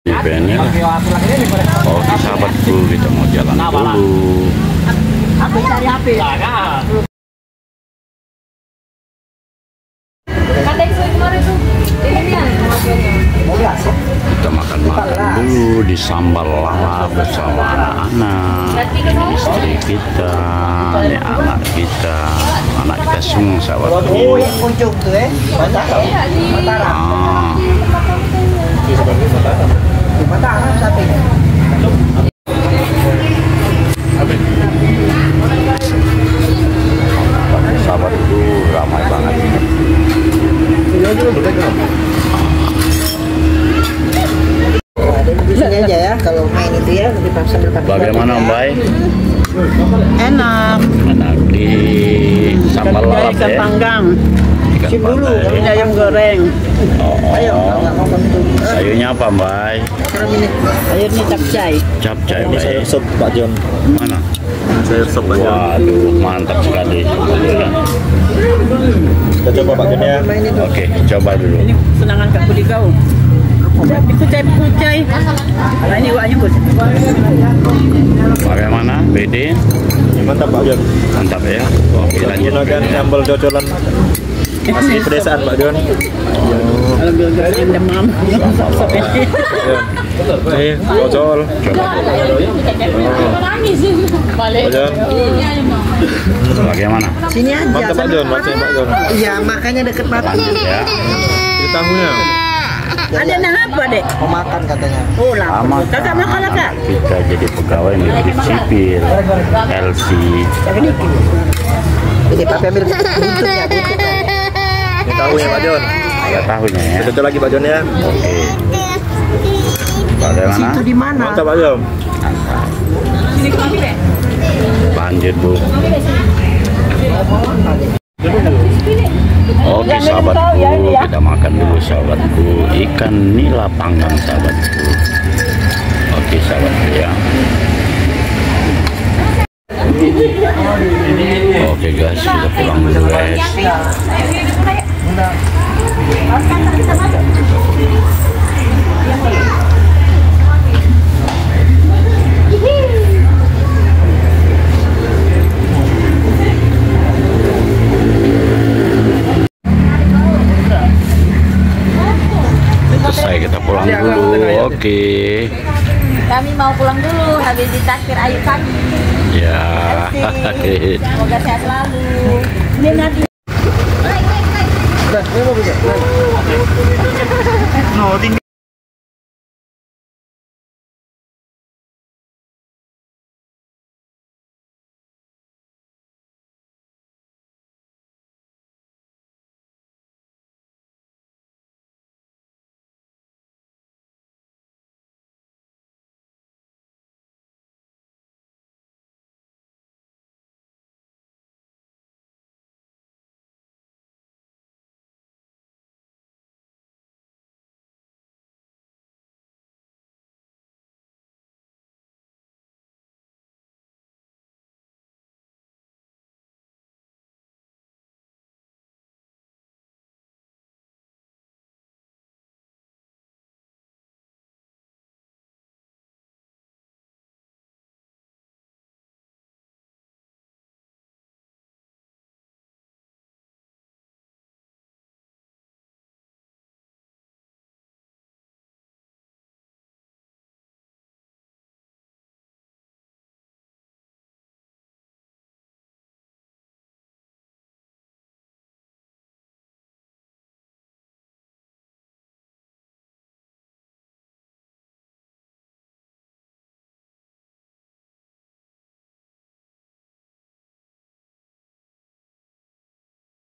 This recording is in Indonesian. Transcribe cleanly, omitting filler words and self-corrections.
Eventnya lah. Oke sahabatku, kita mau jalan dulu. Aku cari HP. Kita makan dulu di sambal lala bersama anak-anak. Ini istri kita, ini anak kita semua sahabatku. Oh, yang ujung tuh Mataram. Mataram satunya. Sahabatku ramai banget ini. Di sini aja ya, kalau main itu ya lebih sambil pakai. Bagaimana Om Bay? Enak. Enak di sambal lalap Ikan ya. panggang. Ikan dulu. pandai. Ini ayam goreng. Ayo, kalau nggak mau bantu. Sayurnya apa Mbak? Sekarang ini. Sayurnya capcay. Capcay Ini sayur Mbak. sop Pak John. Mana? Sayur sop Pak John. Waduh, mantap sekali. Kita coba Pak John ya. Main itu. Oke, coba dulu. Ini senangan Kak Budi kau. Kucai. Nah, ini waknya Bud. Bagaimana? BD? Mantap Pak John. Mantap ya. Oke, lanjut. Menggunakan sambal cocolan asli pedesaan Pak John. Kalau gara-gara demam. Nih, cocol. Coba dulu. Pak John. Bagaimana? Sini aja. Mantap Pak John, maksudnya Pak John. Iya, makanya deket mata. Lanjut ya. Ini tahunya. Ada nah apa, Dek? Mau makan katanya. Oh, lah. Sama Kakak makan lah, Kak. kita jadi pegawai negeri sipil LC. Jadi papi ambil buntutnya. Ini tahunya Pak John. Ada tahunya ya. Cocol lagi Pak John ya. Oke. Bagaimana? Itu di mana? Mantap Pak John. Mantap. Lanjut Bu. Oke sahabatku, kita makan dulu sahabatku. Ikan nila panggang sahabatku. Oke sahabatku ya. Oke guys, kita pulang dulu guys. Selesai, kita pulang dulu. Oke. Kami mau pulang dulu habis ditakdir Ayu kami. Ya. Semoga sehat selalu. Ini nanti. Udah, ini mau bisa.